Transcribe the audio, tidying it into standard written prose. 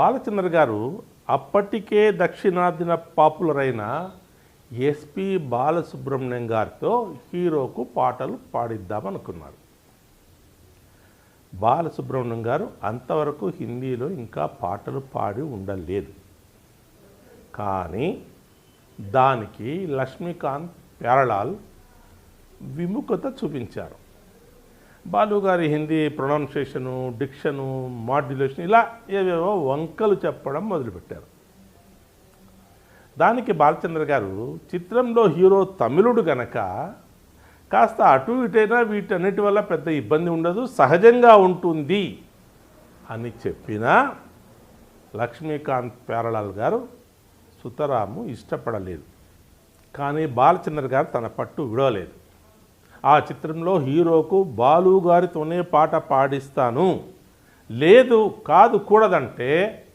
బాలచంద్ర గారు అప్పటికే దక్షిణాదిన పాపులర్ అయిన ఎస్పి బాలసుబ్రహ్మణ్యం గారితో హీరోకు పాటలు పాడిద్దామనుకున్నారు. బాలసుబ్రహ్మణ్యం గారు అంతవరకు హిందీలో ఇంకా పాటలు పాడి ఉండలేదు. కానీ దానికి లక్ష్మీకాంత్ ప్యారలాల్ విముఖత చూపించారు. బాలుగారి హిందీ ప్రొనౌన్సియేషను, డిక్షను, మాడ్యులేషన్ ఇలా ఏవేవో వంకలు చెప్పడం మొదలుపెట్టారు. దానికి బాలచంద్ర గారు చిత్రంలో హీరో తమిళుడు గనక కాస్త అటు ఇటైనా వీటన్నిటి వల్ల పెద్ద ఇబ్బంది ఉండదు, సహజంగా ఉంటుంది అని చెప్పినా లక్ష్మీకాంత్ ప్యారలాల్ గారు సుతరాము ఇష్టపడలేదు. కానీ బాలచంద్ర గారు తన పట్టు విడవలేదు. ఆ చిత్రంలో హీరోకు బాలు గారితోనే పాట పాడిస్తాను, లేదు కాదు కూడదంటే